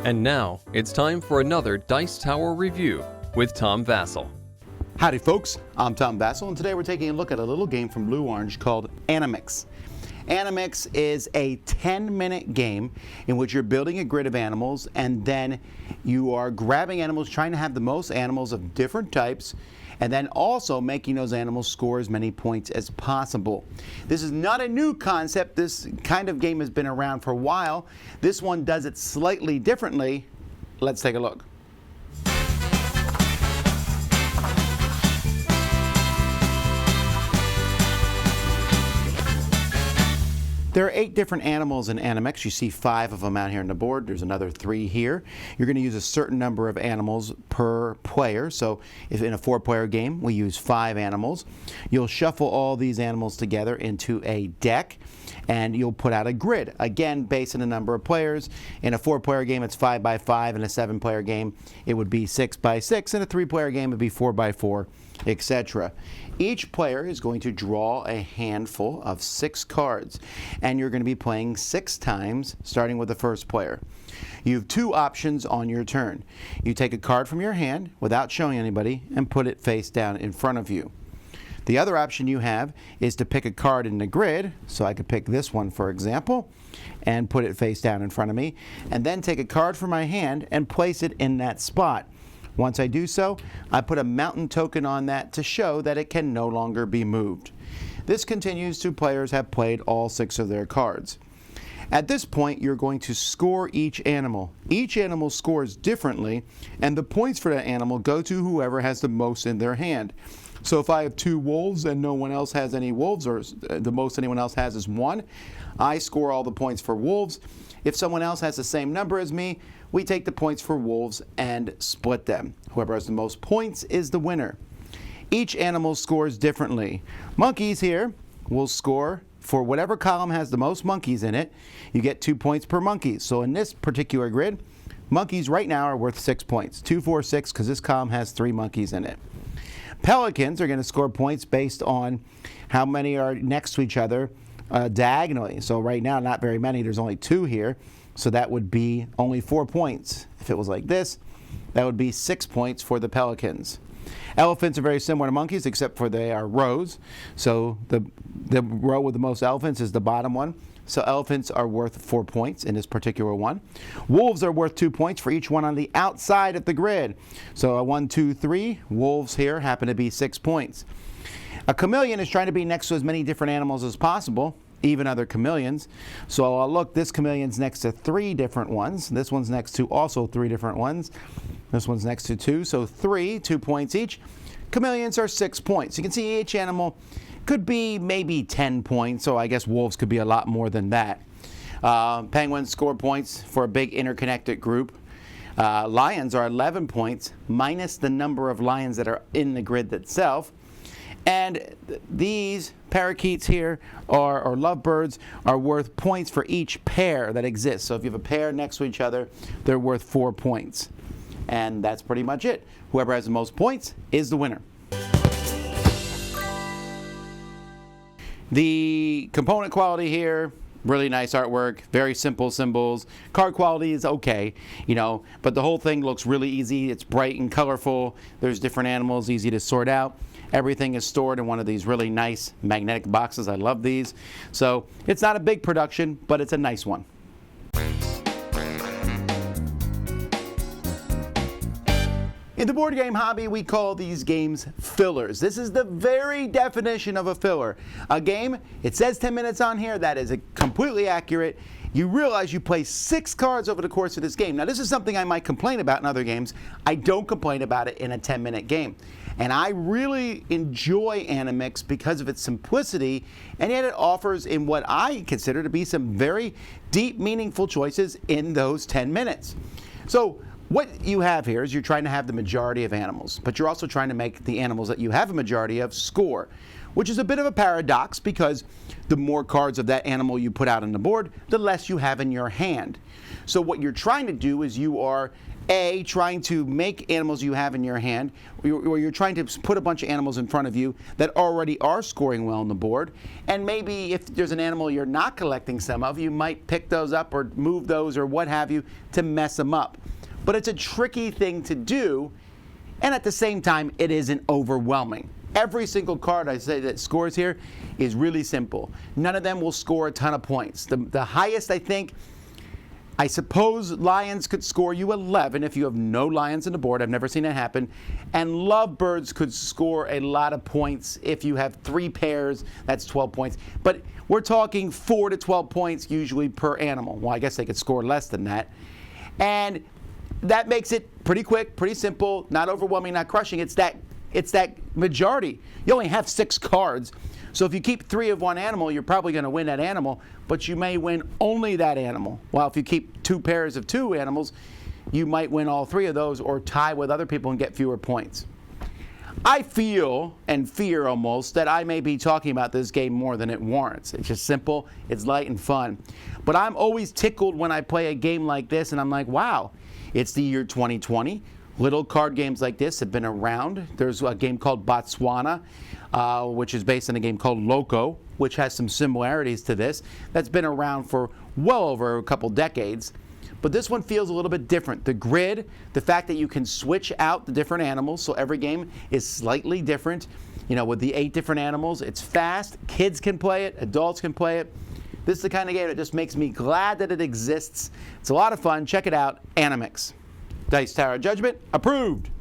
And now, it's time for another Dice Tower review with Tom Vasel. Howdy folks, I'm Tom Vasel, and today we're taking a look at a little game from Blue Orange called Animix. Animix is a 10-minute game in which you're building a grid of animals and then you are grabbing animals, trying to have the most animals of different types, and then also making those animals score as many points as possible. This is not a new concept. This kind of game has been around for a while. This one does it slightly differently. Let's take a look. There are 8 different animals in Animix. You see 5 of them out here on the board. There's another 3 here. You're going to use a certain number of animals per player. So if in a 4-player game, we use 5 animals. You'll shuffle all these animals together into a deck, and you'll put out a grid. Again, based on the number of players. In a 4-player game, it's 5 by 5. In a 7-player game, it would be 6 by 6. In a 3-player game, it would be 4 by 4, etc. Each player is going to draw a handful of 6 cards, and you're going to be playing 6 times, starting with the first player. You have 2 options on your turn. You take a card from your hand without showing anybody and put it face down in front of you. The other option you have is to pick a card in the grid, so I could pick this one for example, and put it face down in front of me, and then take a card from my hand and place it in that spot. Once I do so, I put a mountain token on that to show that it can no longer be moved. This continues till players have played all 6 of their cards. At this point, you're going to score each animal. Each animal scores differently, and the points for that animal go to whoever has the most in their hand. So if I have 2 wolves and no one else has any wolves, or the most anyone else has is 1, I score all the points for wolves. If someone else has the same number as me, we take the points for wolves and split them. Whoever has the most points is the winner. Each animal scores differently. Monkeys here will score for whatever column has the most monkeys in it. You get 2 points per monkey. So in this particular grid, monkeys right now are worth 6 points. 2, 4, 6, because this column has 3 monkeys in it. Pelicans are going to score points based on how many are next to each other diagonally. So right now, not very many. There's only 2 here. So that would be only 4 points. If it was like this, that would be 6 points for the pelicans. Elephants are very similar to monkeys, except for they are rows. So the row with the most elephants is the bottom one. So elephants are worth 4 points in this particular one. Wolves are worth 2 points for each one on the outside of the grid. So a 1, 2, 3. Wolves here happen to be 6 points. A chameleon is trying to be next to as many different animals as possible, even other chameleons. So look, this chameleon's next to 3 different ones. This one's next to also 3 different ones. This one's next to 2, so 3, 2 points each. Chameleons are 6 points. You can see each animal could be maybe 10 points, so I guess wolves could be a lot more than that. Penguins score points for a big interconnected group. Lions are 11 points, minus the number of lions that are in the grid itself. And these parakeets here, or lovebirds, are worth points for each pair that exists. So if you have a pair next to each other, they're worth 4 points. And that's pretty much it. Whoever has the most points is the winner. The component quality here, really nice artwork, very simple symbols. Card quality is okay, but the whole thing looks really easy. It's bright and colorful. There's different animals, easy to sort out. Everything is stored in one of these really nice magnetic boxes. I love these. So it's not a big production, but it's a nice one. In the board game hobby, we call these games fillers. This is the very definition of a filler. A game, it says 10 minutes on here, that is completely accurate. You realize you play 6 cards over the course of this game. Now this is something I might complain about in other games. I don't complain about it in a 10-minute game. And I really enjoy Animix because of its simplicity, and yet it offers in what I consider to be some very deep, meaningful choices in those 10 minutes. So What you have here is you're trying to have the majority of animals, but you're also trying to make the animals that you have a majority of score, which is a bit of a paradox because the more cards of that animal you put out on the board, the less you have in your hand. So what you're trying to do is you are trying to make animals you have in your hand, or you're trying to put a bunch of animals in front of you that already are scoring well on the board, and maybe if there's an animal you're not collecting some of, you might pick those up or move those or what have you to mess them up. But it's a tricky thing to do, and at the same time, it isn't overwhelming. Every single card I say that scores here is really simple. None of them will score a ton of points. The highest, I suppose lions could score you 11 if you have no lions on the board. I've never seen it happen. And lovebirds could score a lot of points if you have 3 pairs. That's 12 points. But we're talking 4 to 12 points usually per animal. Well, I guess they could score less than that. And that makes it pretty quick, pretty simple, not overwhelming, not crushing. It's that majority. You only have 6 cards. So if you keep 3 of one animal, you're probably going to win that animal, but you may win only that animal. While if you keep 2 pairs of 2 animals, you might win all 3 of those or tie with other people and get fewer points. I feel and fear almost that I may be talking about this game more than it warrants. It's just simple, it's light and fun. But I'm always tickled when I play a game like this and I'm like, wow, it's the year 2020. Little card games like this have been around. There's a game called Botswana, which is based on a game called Loco, which has some similarities to this. That's been around for well over a couple decades. But this one feels a little bit different. The grid, the fact that you can switch out the different animals, so every game is slightly different. You know, with the 8 different animals, it's fast. Kids can play it, adults can play it. This is the kind of game that just makes me glad that it exists. It's a lot of fun. Check it out, Animix. Dice Tower Judgment approved.